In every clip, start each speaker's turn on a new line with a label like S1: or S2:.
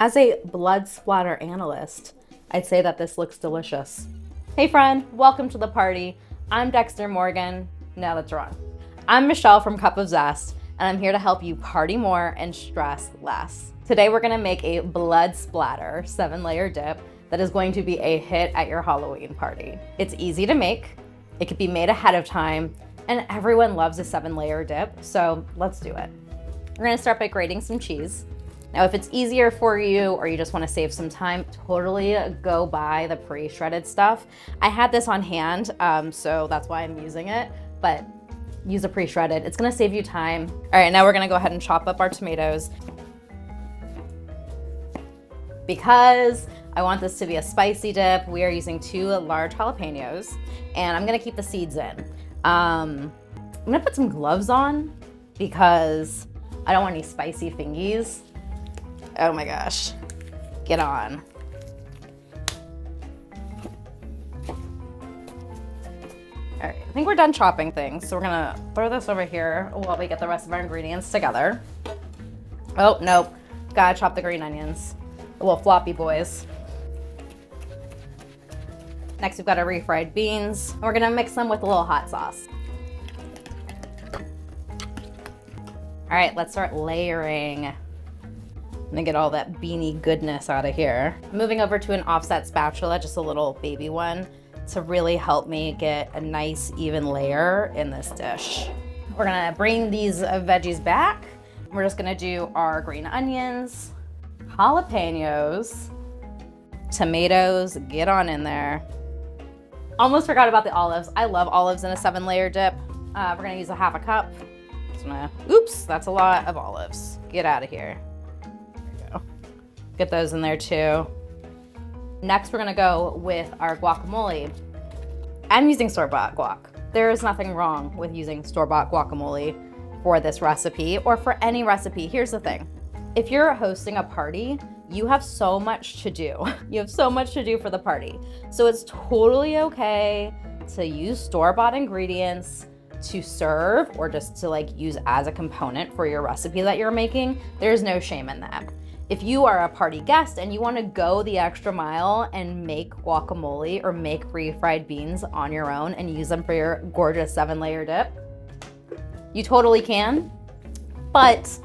S1: As a blood splatter analyst, I'd say that this looks delicious. Hey friend, welcome to the party. I'm Dexter Morgan. No, that's wrong. I'm Michelle from Cup of Zest, and I'm here to help you party more and stress less. Today we're gonna make a blood splatter 7-layer dip that is going to be a hit at your Halloween party. It's easy to make, it could be made ahead of time, and everyone loves a 7-layer dip, so let's do it. We're gonna start by grating some cheese. Now, if it's easier for you or you just wanna save some time, totally go buy the pre-shredded stuff. I had this on hand, so that's why I'm using it, but use a pre-shredded. It's gonna save you time. All right, now we're gonna go ahead and chop up our tomatoes. Because I want this to be a spicy dip, we are using 2 large jalapeños, and I'm gonna keep the seeds in. I'm gonna put some gloves on because I don't want any spicy fingies. Oh my gosh, get on. All right, I think we're done chopping things, so we're gonna throw this over here while we get the rest of our ingredients together. Oh, nope, gotta chop the green onions, the little floppy boys. Next, we've got our refried beans. We're gonna mix them with a little hot sauce. All right, let's start layering. I'm gonna get all that beanie goodness out of here. Moving over to an offset spatula, just a little baby one, to really help me get a nice even layer in this dish. We're gonna bring these veggies back. We're just gonna do our green onions, jalapeños, tomatoes, get on in there. Almost forgot about the olives. I love olives in a 7-layer dip. We're gonna use a half a cup. Oops, that's a lot of olives. Get out of here. Get those in there too. Next, we're gonna go with our guacamole. I'm using store-bought guac. There is nothing wrong with using store-bought guacamole for this recipe or for any recipe. Here's the thing. If you're hosting a party, you have so much to do. You have so much to do for the party. So it's totally okay to use store-bought ingredients to serve or just to use as a component for your recipe that you're making. There's no shame in that. If you are a party guest and you want to go the extra mile and make guacamole or make refried beans on your own and use them for your gorgeous 7-layer dip, you totally can. But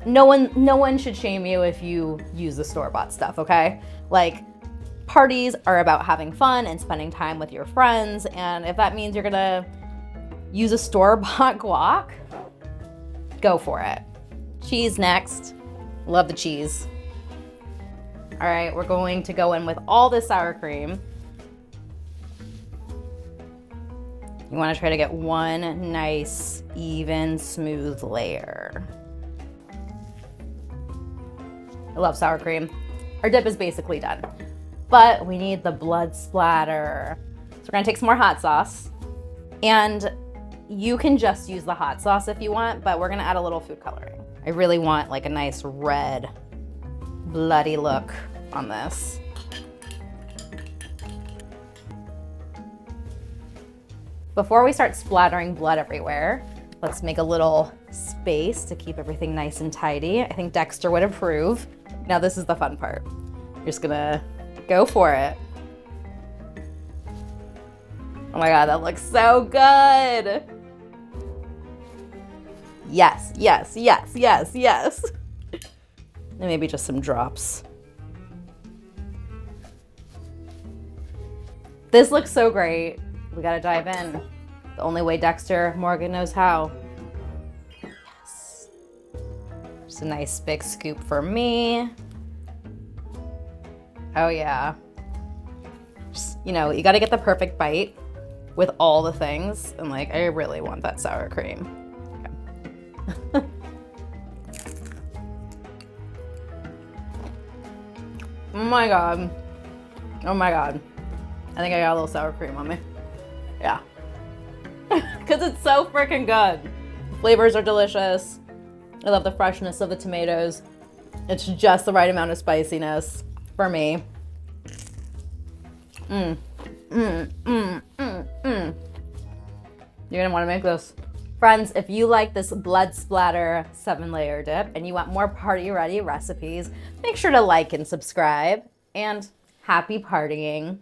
S1: no one should shame you if you use the store-bought stuff, okay? Parties are about having fun and spending time with your friends, and if that means you're gonna use a store-bought guac, go for it. Cheese next. Love the cheese. All right, we're going to go in with all the sour cream. You want to try to get one nice, even, smooth layer. I love sour cream. Our dip is basically done, but we need the blood splatter. So we're gonna take some more hot sauce, and you can just use the hot sauce if you want, but we're gonna add a little food coloring. I really want a nice red, bloody look on this. Before we start splattering blood everywhere, let's make a little space to keep everything nice and tidy. I think Dexter would approve. Now this is the fun part. You're just gonna go for it. Oh my God, that looks so good. Yes, yes, yes, yes, yes. And maybe just some drops. This looks so great. We gotta dive in. The only way Dexter Morgan knows how. Yes. Just a nice big scoop for me. Oh yeah. Just, you gotta get the perfect bite with all the things. And I really want that sour cream. Oh my God. Oh my God. I think I got a little sour cream on me. Yeah. Because it's so freaking good. The flavors are delicious. I love the freshness of the tomatoes. It's just the right amount of spiciness for me. You're gonna wanna make this. Friends, if you like this Blood Splatter 7-layer dip and you want more party-ready recipes, make sure to like and subscribe, and happy partying.